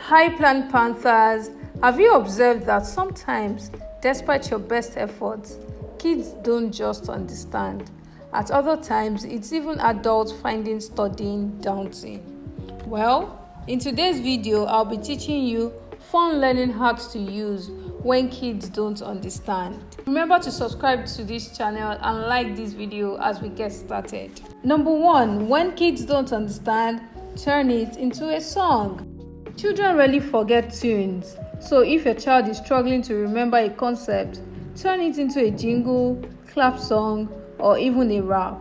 Hi Planned Panthers, have you observed that sometimes, despite your best efforts, kids don't just understand? At other times, it's even adults finding studying daunting. Well, in today's video, I'll be teaching you fun learning hacks to use when kids don't understand. Remember to subscribe to this channel and like this video as we get started. Number 1, when kids don't understand, turn it into a song. Children rarely forget tunes, so if your child is struggling to remember a concept, turn it into a jingle, clap song, or even a rap.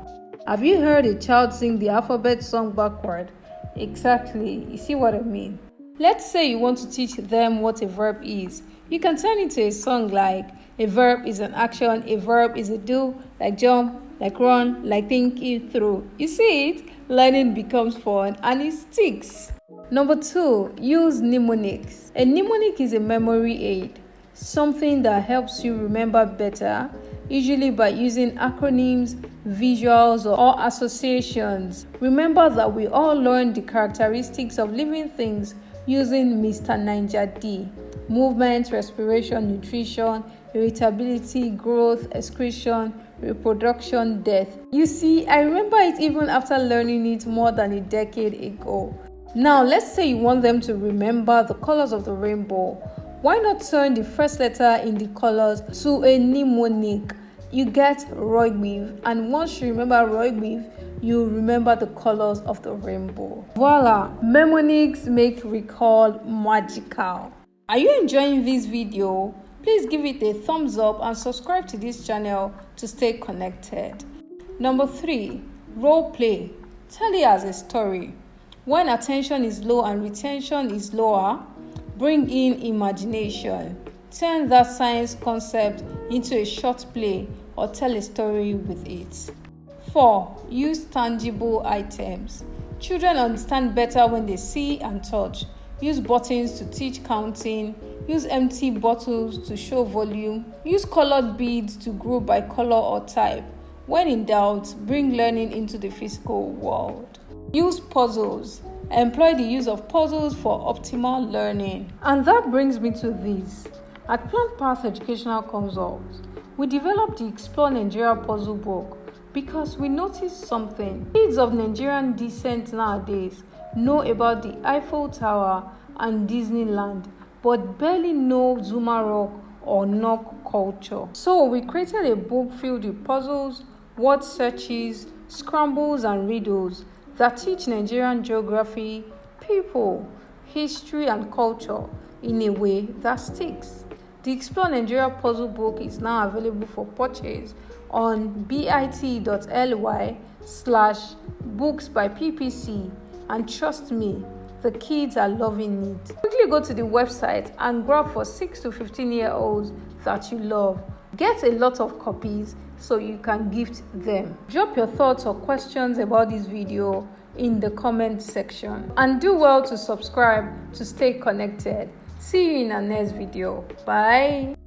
Have you heard a child sing the alphabet song backward? Exactly, you see what I mean? Let's say you want to teach them what a verb is. You can turn it into a song like, a verb is an action, a verb is a do, like jump, like run, like think it through. You see it? Learning becomes fun and it sticks. Number 2, use mnemonics. A mnemonic is a memory aid, something that helps you remember better, usually by using acronyms, visuals, or associations. Remember that we all learn the characteristics of living things using Mr. Niger D. Movement, respiration, nutrition, irritability, growth, excretion, reproduction, death. You see, I remember it even after learning it more than a decade ago. Now, let's say you want them to remember the colors of the rainbow. Why not turn the first letter in the colors to a mnemonic? You get Roigbiv, and once you remember Roigbiv, you remember the colors of the rainbow. Voila! Mnemonics make recall magical. Are you enjoying this video? Please give it a thumbs up and subscribe to this channel to stay connected. Number 3, role play. Tell it as a story. When attention is low and retention is lower, bring in imagination. Turn that science concept into a short play or tell a story with it. 4, use tangible items. Children understand better when they see and touch. Use buttons to teach counting. Use empty bottles to show volume. Use colored beads to group by color or type. When in doubt, bring learning into the physical world. Use puzzles. Employ the use of puzzles for optimal learning. And that brings me to this. At PlannedPath Educational Consults, we developed the Explore Nigeria puzzle book because we noticed something. Kids of Nigerian descent nowadays know about the Eiffel Tower and Disneyland, but barely know Zuma Rock or Nok culture. So we created a book filled with puzzles, word searches, scrambles, and riddles that teach Nigerian geography, people, history, and culture in a way that sticks. The Explore Nigeria puzzle book is now available for purchase on bit.ly/books-by-ppc, and trust me, the kids are loving it. Quickly go to the website and grab for 6 to 15-year-olds that you love. Get a lot of copies so you can gift them. Drop your thoughts or questions about this video in the comment section. And do well to subscribe to stay connected. See you in our next video. Bye.